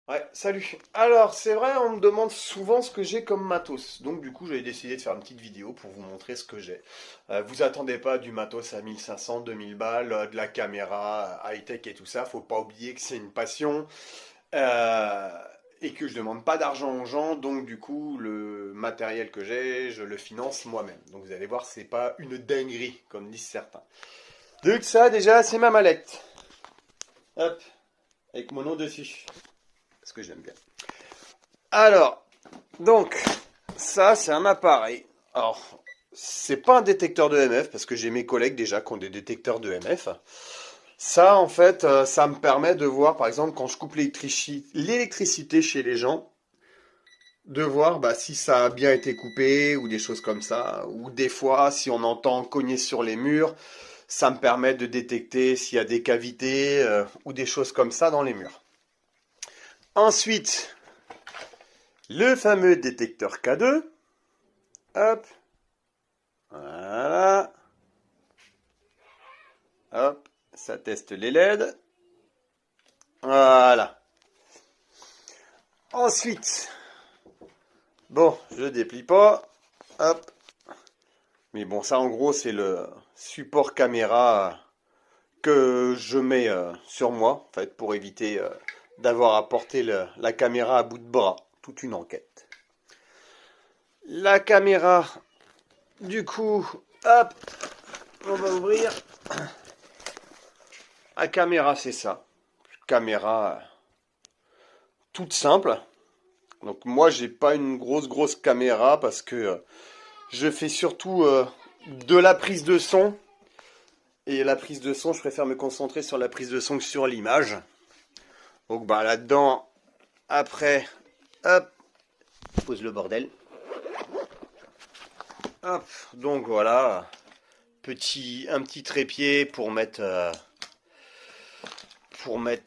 Ouais, salut. Alors, c'est vrai, on me demande souvent ce que j'ai comme matos. Donc, du coup, j'ai décidé de faire une petite vidéo pour vous montrer ce que j'ai. Vous attendez pas du matos à 1500, 2000 balles, de la caméra high-tech et tout ça. Faut pas oublier que c'est une passion euh, et que je demande pas d'argent aux gens. Donc, du coup, le matériel que j'ai, je le finance moi-même. Donc, vous allez voir, c'est pas une dinguerie, comme disent certains. Donc, ça, déjà, c'est ma mallette. Hop, avec mon nom dessus. Parce que j'aime bien. Alors, donc, ça, c'est un appareil. Alors, c'est pas un détecteur de MF, parce que j'ai mes collègues déjà qui ont des détecteurs de MF. Ça, en fait, ça me permet de voir, par exemple, quand je coupe l'électricité chez les gens, de voir bah, si ça a bien été coupé, ou des choses comme ça. Ou des fois, si on entend cogner sur les murs, ça me permet de détecter s'il y a des cavités, ou des choses comme ça dans les murs. Ensuite, le fameux détecteur K2. Hop, voilà. Hop, ça teste les LED. Voilà. Ensuite, bon, je déplie pas. Hop. Mais bon, ça en gros, c'est le support caméra que je mets sur moi, en fait, pour éviter d'avoir à porter la caméra à bout de bras. Toute une enquête. La caméra, du coup, hop, on va ouvrir. La caméra, c'est ça. Caméra toute simple. Donc moi j'ai pas une grosse caméra parce que je fais surtout de la prise de son. Et la prise de son, je préfère me concentrer sur la prise de son que sur l'image. Donc bah là-dedans, après, hop, je pose le bordel. Hop, donc voilà, un petit trépied pour mettre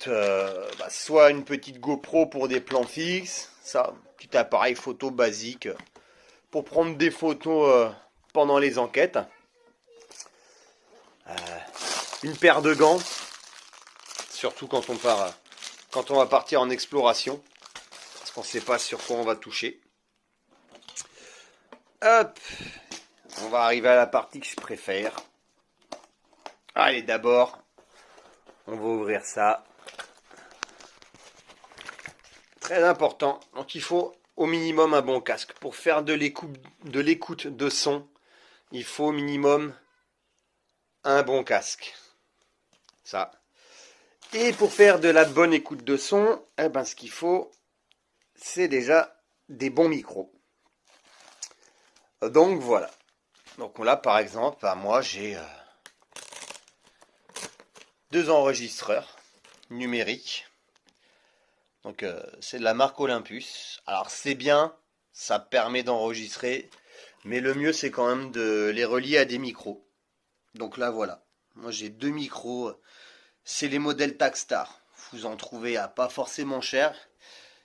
bah, soit une petite GoPro pour des plans fixes, ça, petit appareil photo basique pour prendre des photos pendant les enquêtes. Une paire de gants, surtout quand on va partir en exploration, parce qu'on ne sait pas sur quoi on va toucher. Hop, on va arriver à la partie que je préfère. Allez, d'abord, on va ouvrir ça. Très important. Donc il faut au minimum un bon casque. Pour faire de l'écoute de son, il faut au minimum un bon casque. Ça. Et pour faire de la bonne écoute de son, eh ben, ce qu'il faut, c'est déjà des bons micros. Donc voilà. Donc là, par exemple, bah, moi j'ai deux enregistreurs numériques. Donc c'est de la marque Olympus. Alors c'est bien, ça permet d'enregistrer, mais le mieux c'est quand même de les relier à des micros. Donc là voilà. Moi j'ai deux micros. C'est les modèles Takstar. Vous en trouvez à pas forcément cher.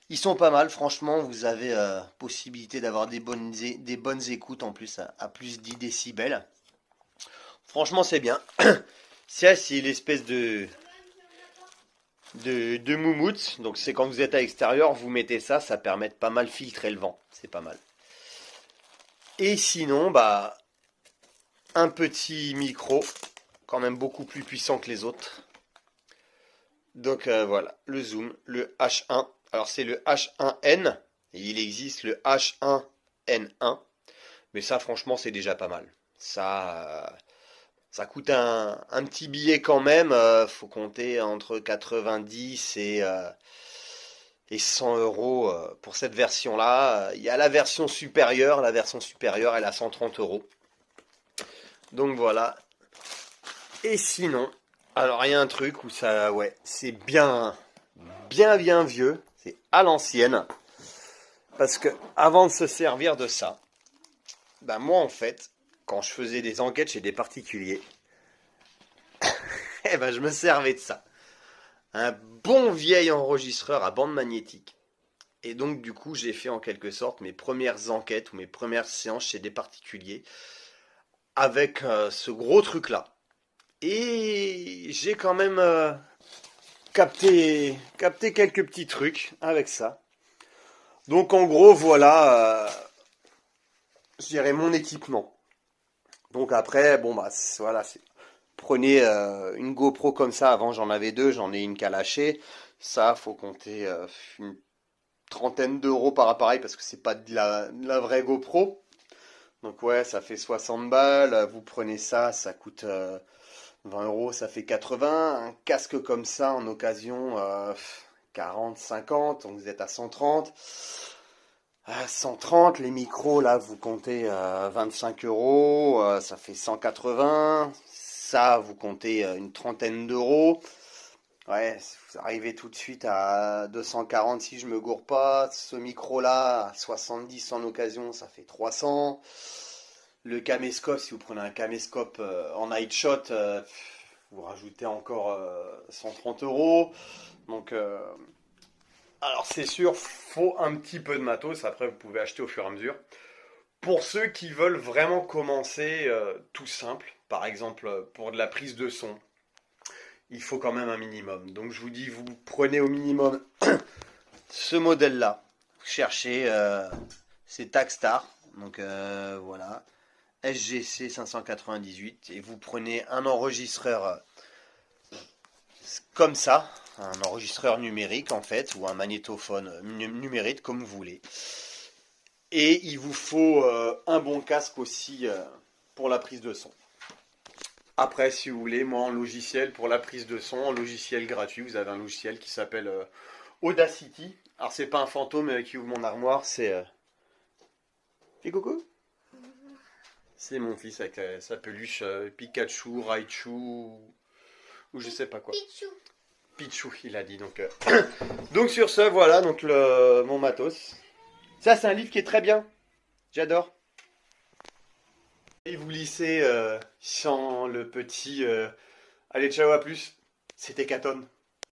Ils sont pas mal, franchement. Vous avez possibilité d'avoir des bonnes écoutes en plus à plus 10 décibels. Franchement, c'est bien. Ça, c'est l'espèce de moumoute. Donc, c'est quand vous êtes à l'extérieur, vous mettez ça. Ça permet de pas mal filtrer le vent. C'est pas mal. Et sinon, bah, un petit micro. Quand même beaucoup plus puissant que les autres. Donc, voilà. Le zoom, le H1. Alors, c'est le H1N. Et il existe le H1N1. Mais ça, franchement, c'est déjà pas mal. Ça coûte un petit billet quand même. Faut compter entre 90 et 100 euros pour cette version-là. Il y a la version supérieure. La version supérieure, elle a 130 euros. Donc voilà. Et sinon, alors il y a un truc où ça, ouais, c'est bien vieux. C'est à l'ancienne. Parce que avant de se servir de ça, bah moi en fait, quand je faisais des enquêtes chez des particuliers, eh ben je me servais de ça. Un bon vieil enregistreur à bande magnétique. Et donc du coup j'ai fait en quelque sorte mes premières enquêtes ou mes premières séances chez des particuliers avec ce gros truc là. Et j'ai quand même capter quelques petits trucs avec ça. Donc en gros, voilà, je dirais mon équipement. Donc après, bon bah voilà, prenez une GoPro comme ça. Avant j'en avais deux, j'en ai une qui a lâché. Ça, faut compter une trentaine d'euros par appareil parce que c'est pas de la vraie GoPro. Donc ouais, ça fait 60 balles. Vous prenez ça, ça coûte 20 euros, ça fait 80. Un casque comme ça en occasion, 40, 50. Donc vous êtes à 130. À 130, les micros, là, vous comptez 25 euros, ça fait 180. Ça, vous comptez une trentaine d'euros. Ouais, vous arrivez tout de suite à 240 si je me gourre pas. Ce micro-là, à 70 en occasion, ça fait 300. Le caméscope, si vous prenez un caméscope en night shot, vous rajoutez encore 130 euros. Donc, alors c'est sûr, faut un petit peu de matos. Après, vous pouvez acheter au fur et à mesure. Pour ceux qui veulent vraiment commencer tout simple, par exemple pour de la prise de son, il faut quand même un minimum. Donc je vous dis, vous prenez au minimum ce modèle-là. Cherchez, c'est Takstar. Donc voilà, SGC 598. Et vous prenez un enregistreur comme ça, un enregistreur numérique en fait, ou un magnétophone numérique comme vous voulez. Et il vous faut un bon casque aussi pour la prise de son. Après, si vous voulez, moi en logiciel, pour la prise de son, en logiciel gratuit, vous avez un logiciel qui s'appelle Audacity. Alors c'est pas un fantôme qui ouvre mon armoire, c'est... Fais coucou. C'est mon fils avec sa peluche Pikachu, Raichu, ou je sais pas quoi. Pichou. Pichou, il a dit. Donc, donc sur ce, voilà donc mon matos. Ça, c'est un livre qui est très bien. J'adore. Et vous lissez sans le petit... Allez, ciao, à plus. C'était Katon.